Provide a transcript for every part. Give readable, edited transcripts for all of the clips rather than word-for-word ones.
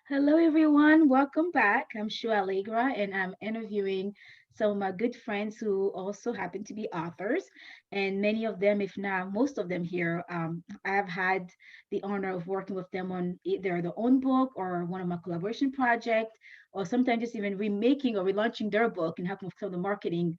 Hello, everyone. Welcome back. I'm Shua Allegra, and I'm interviewing some of my good friends who also happen to be authors. And many of them, if not most of them here, I've had the honor of working with them on either their own book or one of my collaboration projects, or sometimes just even remaking or relaunching their book and helping with some of the marketing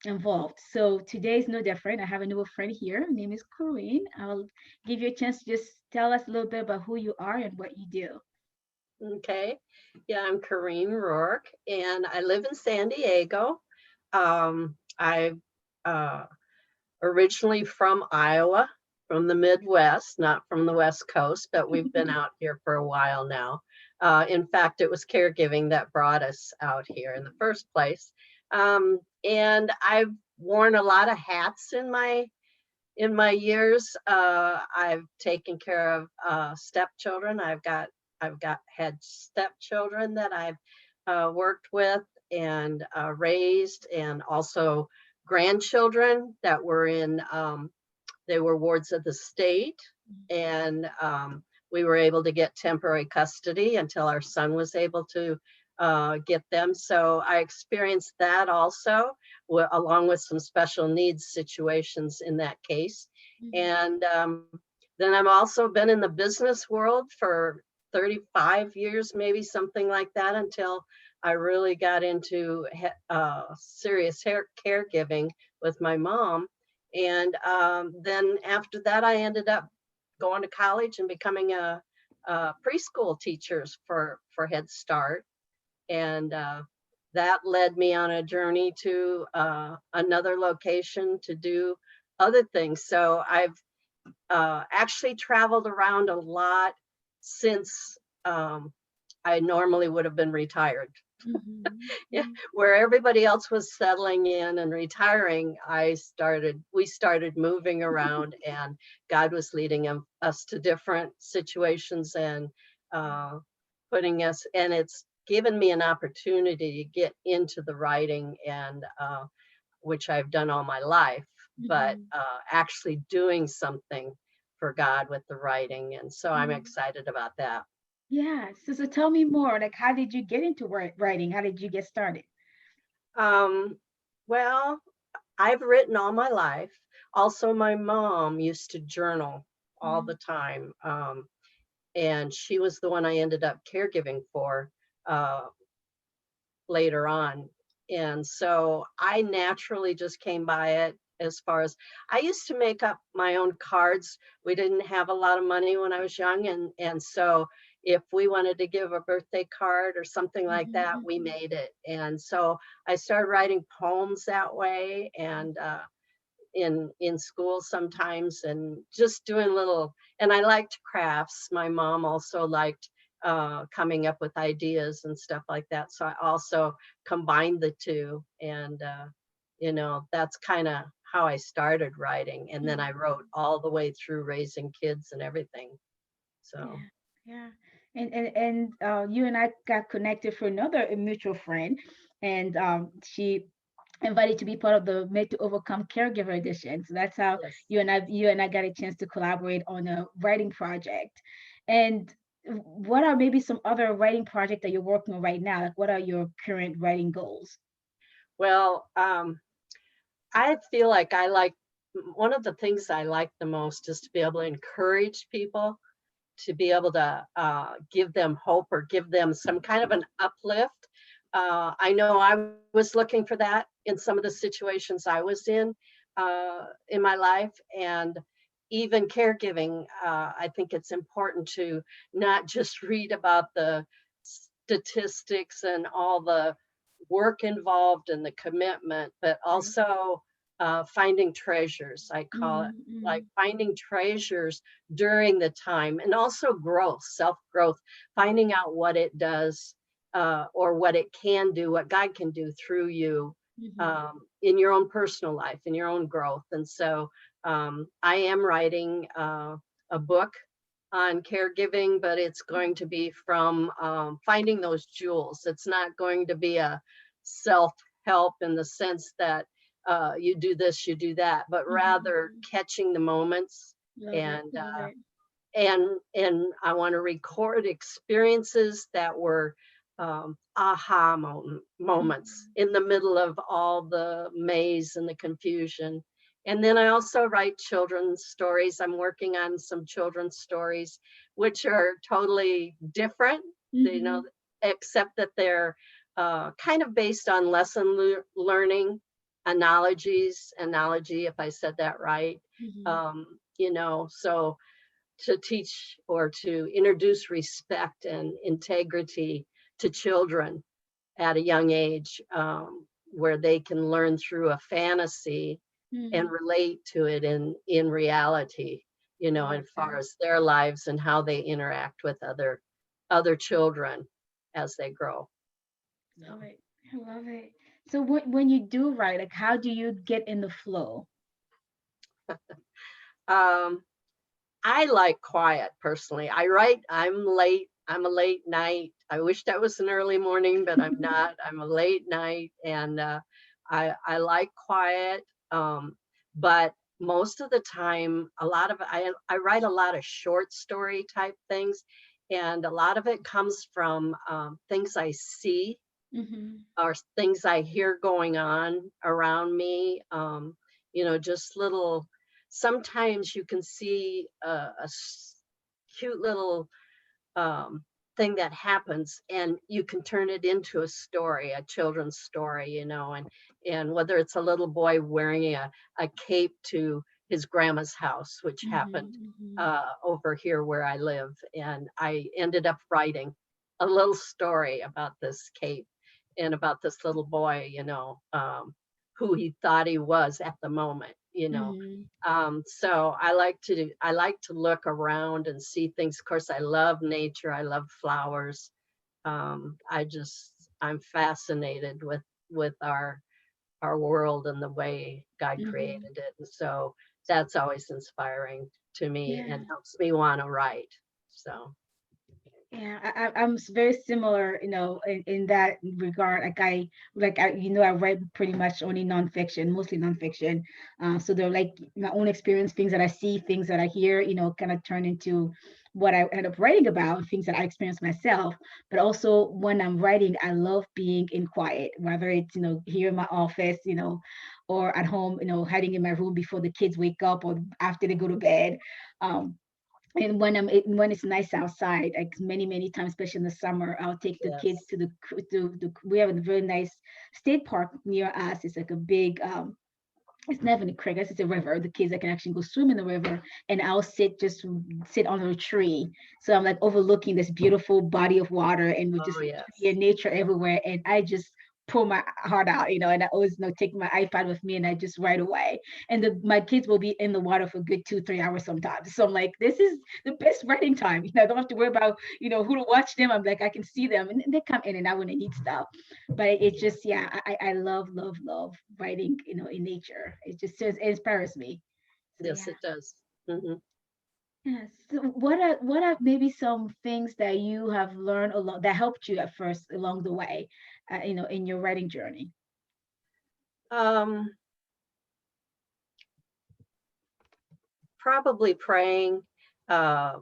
involved. So today is no different. I have a new friend here. Her name is Corrine. I'll give you a chance to just tell us a little bit about who you are and what you do. Okay. Yeah, I'm Corrine Rourke, and I live in San Diego. I'm originally from Iowa, from the Midwest, not from the West Coast, but we've been out here for a while now. In fact, it was caregiving that brought us out here in the first place. And I've worn a lot of hats in my years. I've taken care of stepchildren. I've got had stepchildren that I've worked with and raised, and also grandchildren that were in. They were wards of the state, and we were able to get temporary custody until our son was able to get them. So I experienced that also, along with some special needs situations in that case. Mhm. And then I've also been in the business world for 35 years, maybe something like that, until I really got into serious caregiving with my mom. And then after that, I ended up going to college and becoming a preschool teachers for Head Start, and that led me on a journey to another location to do other things. So I've actually traveled around a lot since I normally would have been retired. Mhm. Yeah, Mhm. where everybody else was settling in and retiring, we started moving around, and God was leading us to different situations and uh, putting us, and it's given me an opportunity to get into the writing, and which I've done all my life, but Mhm. actually doing something for God with the writing. And so I'm Mhm. excited about that. Yeah. So tell me more. Like, how did you get into writing? How did you get started? Um, well, I've written all my life. Also, my mom used to journal all the Mhm. time. And she was the one I ended up caregiving for uh, later on. And so I naturally just came by it. As far as I used to make up my own cards. We didn't have a lot of money when I was young. And so if we wanted to give a birthday card or something like Mhm. that, we Mhm. made it. And so I started writing poems that way, and in school sometimes, and just doing little, and I liked crafts. My mom also liked coming up with ideas and stuff like that, so I also combined the two. And that's kind of how I started writing, and then I Mhm. wrote all the way through raising kids and everything. So Yeah. Yeah. And you and I got connected for another mutual friend, and she invited to be part of the Made to Overcome Caregiver Edition. So that's how yes. you and I got a chance to collaborate on a writing project. And what are maybe some other writing project that you're working on right now? Like, what are your current writing goals? Well, I feel like one of the things I like the most is to be able to encourage people, to be able to give them hope or give them some kind of an uplift. I know I was looking for that in some of the situations I was in my life, and even caregiving. I think it's important to not just read about the statistics and all the work involved and the commitment, but Right. also finding treasures. I call it, like Mm-hmm. finding treasures during the time, and also growth, self growth, finding out what it does, or what it can do, what God can do through you, Mm-hmm. in your own personal life, in your own growth. And so I am writing a book on caregiving, but it's going to be from finding those jewels. It's not going to be a self help in the sense that you do this, you do that, but rather Mm-hmm. catching the moments, Love it. and Love it. and I want to record experiences that were aha moments Mhm. in the middle of all the maze and the confusion. And then I also write children's stories. I'm working on some children's stories, which are totally different, you know, Mhm. except that they're kind of based on learning analogy, if I said that right. Mhm. You know, so to teach or to introduce respect and integrity to children at a young age, where they can learn through a fantasy and Mhm. relate to it in reality, you I know, love as far that. as their lives and how they interact with other children as they grow. Love So, it. I love it. So when you do write, like how do you get in the flow? um, I like quiet personally. I write, I'm late. I'm a late night. I wished I was an early morning, but I'm not. I'm a late night, and I like quiet. Um, but most of the time, I write a lot of short story type things, and a lot of it comes from things I see Mhm. or things I hear going on around me. You know, just little, sometimes you can see cute little um, thing that happens and you can turn it into a story, a children's story, you know, and whether it's a little boy wearing a cape to his grandma's house, which happened Mhm. Mhm. over here where I live. And I ended up writing a little story about this cape and about this little boy, you know, who he thought he was at the moment, you know. Mhm. So I like to look around and see things. Of course, I love nature. I love flowers. I'm fascinated with our world and the way God Mhm. created it. And so that's always inspiring to me and Yeah. helps me want to write. So Yeah, I'm very similar, in that regard. I write pretty much only nonfiction, mostly nonfiction. So they're like my own experience, things that I see, things that I hear, kind of turn into what I end up writing about, things that I experience myself. But also when I'm writing, I love being in quiet, whether it's, here in my office, or at home, hiding in my room before the kids wake up or after they go to bed. Um, and when it's nice outside, like many times, especially in the summer, I'll take the kids yes. to we have a very nice state park near us. It's like a big it's never in a creek, it's a river. The kids that can actually go swim in the river, and I'll sit under a tree. So I'm like overlooking this beautiful body of water, and with Oh just tree yes. and nature everywhere, and I just pull my heart out, and I always take my iPad with me, and I just write away. And my kids will be in the water for a good 2 3 hours sometimes. So I'm like, this is the best writing time. I don't have to worry about who to watch them. I'm like, I can see them, and they come in and out when they need stuff. But it just, yeah, I love writing, in nature. It inspires me. So Yes, yeah. it does. Hmm. Yes. So what are maybe some things that you have learned along that helped you at first along the way, in your writing journey? Um, Probably praying, uh,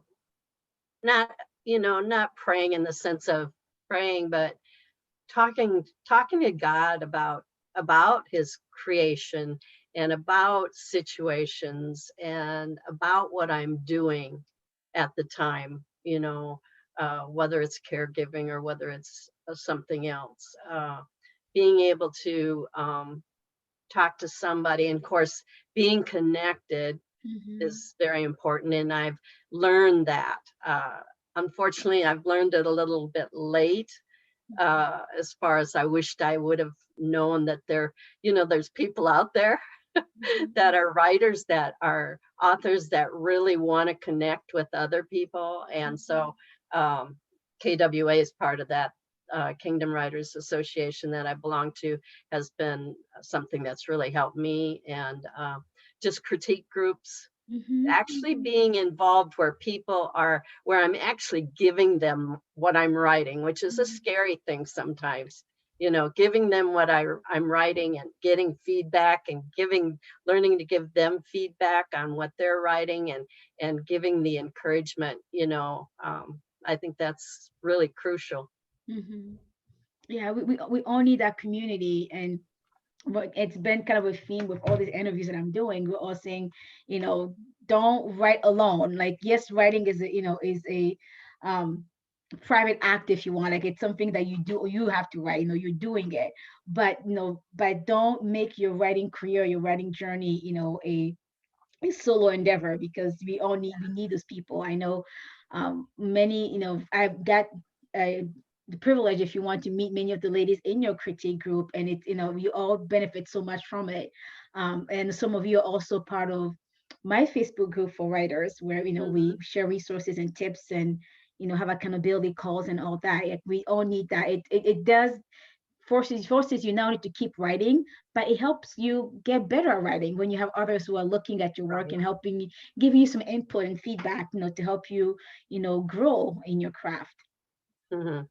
not, you know, not praying in the sense of praying, but talking to God about his creation and about situations and about what I'm doing at the time, you know, whether it's caregiving or whether it's something else. Being able to talk to somebody, and of course, being connected Mm-hmm. is very important. And I've learned that. Unfortunately, I've learned it a little bit late, as far as I wished I would have known that there's people out there that Mm-hmm. are writers, that are authors that really want to connect with other people. And Mm-hmm. so KWA is part of that. Kingdom Writers Association that I belong to has been something that's really helped me, and just critique groups, Mm-hmm. actually being involved where I'm actually giving them what I'm writing, which is a Mm-hmm. scary thing sometimes. giving them what I'm writing and getting feedback and learning to give them feedback on what they're writing and giving the encouragement, I think that's really crucial. Hmm. Yeah, we all need that community. And but it's been kind of a theme with all these interviews that I'm doing. We're all saying, you know, don't write alone. Like, yes, writing is a um private act, if you want. Like, it's something that you do, or you have to write, you're doing it. But but don't make your writing career, your writing journey, a solo endeavor, because we need those people. I know many, I've got uh, the privilege, if you want, to meet many of the ladies in your critique group, and it's, you all benefit so much from it. And some of you are also part of my Facebook group for writers, where we Mhm. share resources and tips, and have accountability calls and all that. Like, we all need that. It does forces you not only to keep writing, but it helps you get better at writing when you have others who are looking at your work Right. and giving you some input and feedback, to help you, grow in your craft. Hmm.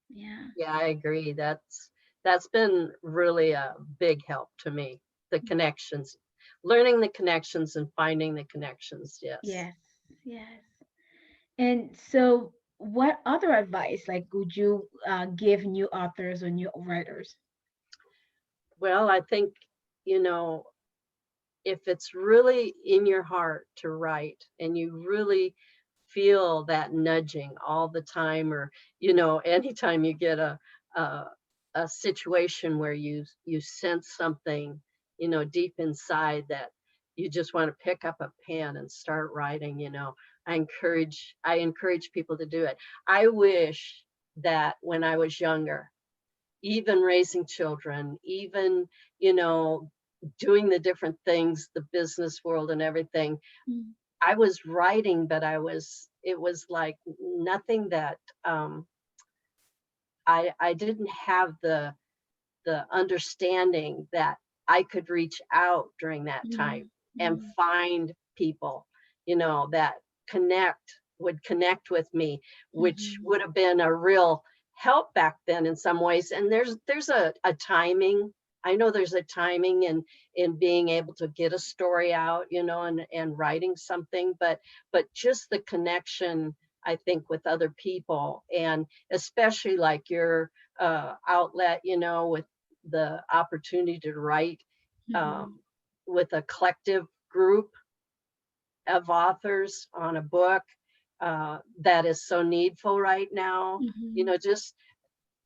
Yeah. Yeah, I agree. That's been really a big help to me. The connections, learning the connections and finding the connections. Yes. Yes. Yes. And so, what other advice, like, would you give new authors or new writers? Well, I think, you know, if it's really in your heart to write and you really feel that nudging all the time, or anytime you get a, a situation where you sense something deep inside that you just want to pick up a pen and start writing, I encourage people to do it. I wish that when I was younger, even raising children, even you know doing the different things, the business world and everything, Mm. I was writing, but it was like nothing that I didn't have the understanding that I could reach out during that time Mm. and Mm. find people, that would connect with me, which Mhm. would have been a real help back then in some ways. And there's a timing. I know there's a timing in being able to get a story out, and writing something, but just the connection, I think, with other people, and especially like your outlet, with the opportunity to write Mhm. um, with a collective group of authors on a book that is so needful right now. Mhm. Just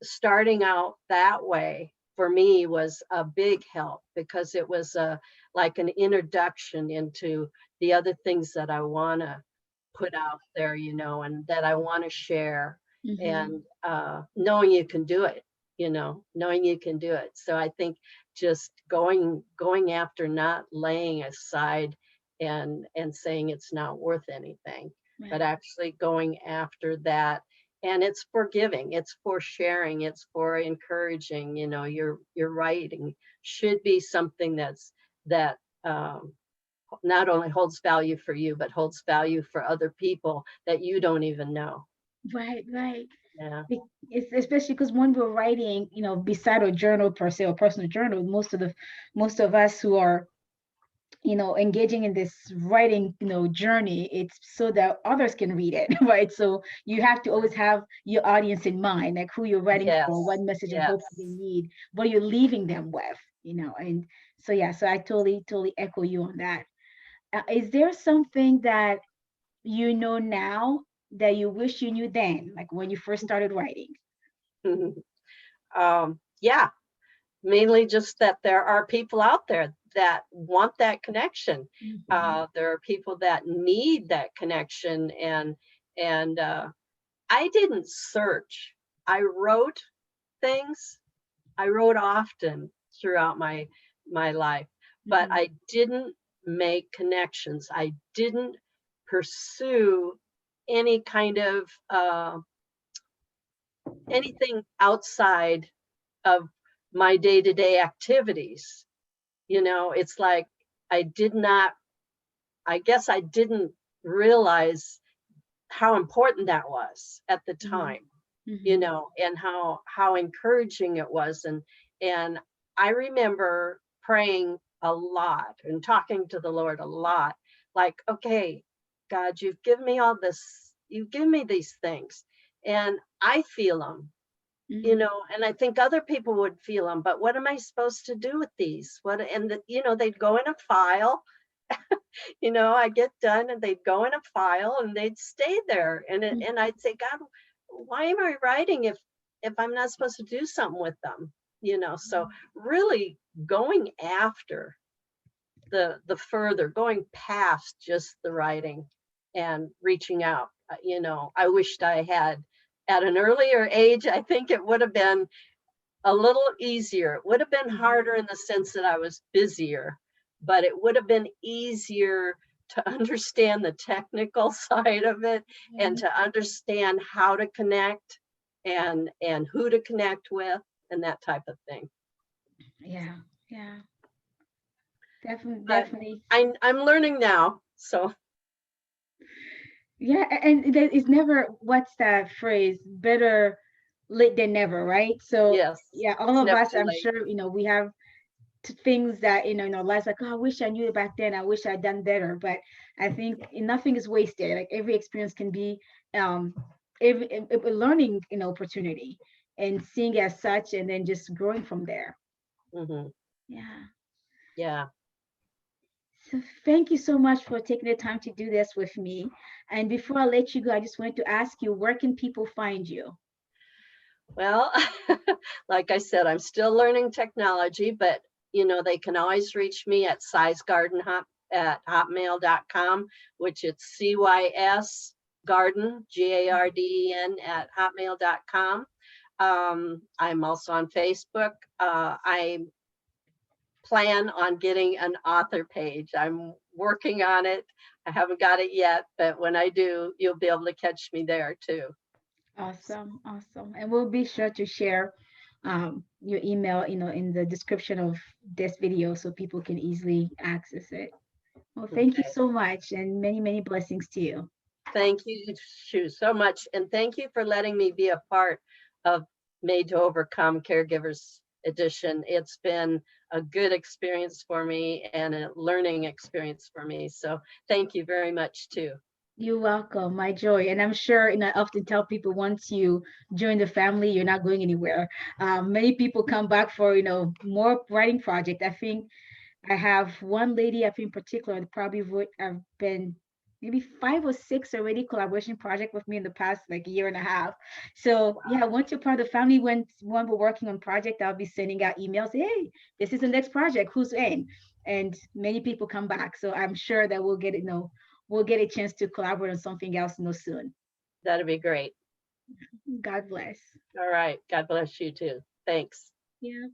starting out that way for me was a big help, because it was like an introduction into the other things that I want to put out there, and that I want to share, Mhm. and knowing you can do it, knowing you can do it. So I think just going after, not laying aside and saying it's not worth anything, but Right. actually going after that. And it's for giving, it's for sharing, it's for encouraging. Your writing should be something that um, not only holds value for you, but holds value for other people that you don't even know. Right. Right. Yeah. It's especially because when we're writing, beside a journal per se, or personal journal, most of us who are, engaging in this writing, journey, it's so that others can read it, right? So you have to always have your audience in mind, like who you're writing for, what Yes. message and hope they Yes. need, what are you leaving them with, and so yeah, so I totally echo you on that. Is there something that now that you wish you knew then, like when you first started writing? Yeah, mainly just that there are people out there that want that connection. Mhm. There are people that need that connection, and I didn't search. I wrote things. I wrote often throughout my life, but Mhm. I didn't make connections. I didn't pursue any kind of anything outside of my day-to-day activities. It's like I did not, I guess I didn't realize how important that was at the Mhm. time. you Mhm. know, and how encouraging it was. And I remember praying a lot and talking to the Lord a lot, like, okay, God, you've given me all this, you've given me these things, and I feel them, you Mhm. know, and I think other people would feel them, but what am I supposed to do with these? What, and you know, they'd go in a file, you know, I get done and they'd go in a file and they'd stay there. Mhm. And I'd say, God, why am I writing if I'm not supposed to do something with them? You know, so really going after the further, going past just the writing and reaching out. You know, I wished I had at an earlier age. I think it would have been a little easier. It would have been Mhm. harder in the sense that I was busier, but it would have been easier to understand the technical side of it and Mhm. to understand how to connect and who to connect with and that type of thing. Yeah. Yeah. Definitely. But Definitely. I'm learning now. So Yeah, and there is never, what's that phrase? Better late than never, right? So yes, yeah, all it's of never us, too I'm late. sure, we have things that, in our lives, like, oh, I wish I knew it back then. I wish I'd done better. But I think nothing is wasted. Like every experience can be um a learning, opportunity, and seeing as such, and then just growing from there. Hmm. Yeah. Yeah. So thank you so much for taking the time to do this with me. And before I let you go, I just wanted to ask you, where can people find you? Well, like I said, I'm still learning technology, but you know, they can always reach me at at hotmail.com, which it's CYS garden, GARDEN at hotmail.com. I'm also on Facebook. I plan on getting an author page. I'm working on it. I haven't got it yet, but when I do, you'll be able to catch me there too. Awesome, awesome. And we'll be sure to share your email, in the description of this video so people can easily access it. Well, thank you Okay. so much, and many, many blessings to you. Thank you, Shu, so much. And thank you for letting me be a part of Made to Overcome Caregivers Edition. It's been a good experience for me and a learning experience for me. So thank you very much, too. You're welcome, my joy. And I'm sure, I often tell people, once you join the family, you're not going anywhere. Many people come back for, more writing project. I think I have one lady, I think in particular, that probably would have been maybe 5 or 6 already collaboration project with me in the past like year and a half. So yeah, once you're part of the family, when we're working on project, I'll be sending out emails. Hey, this is the next project. Who's in? And many people come back. So I'm sure that we'll get a chance to collaborate on something else, soon. That'd be great. God bless. All right. God bless you, too. Thanks. Yeah.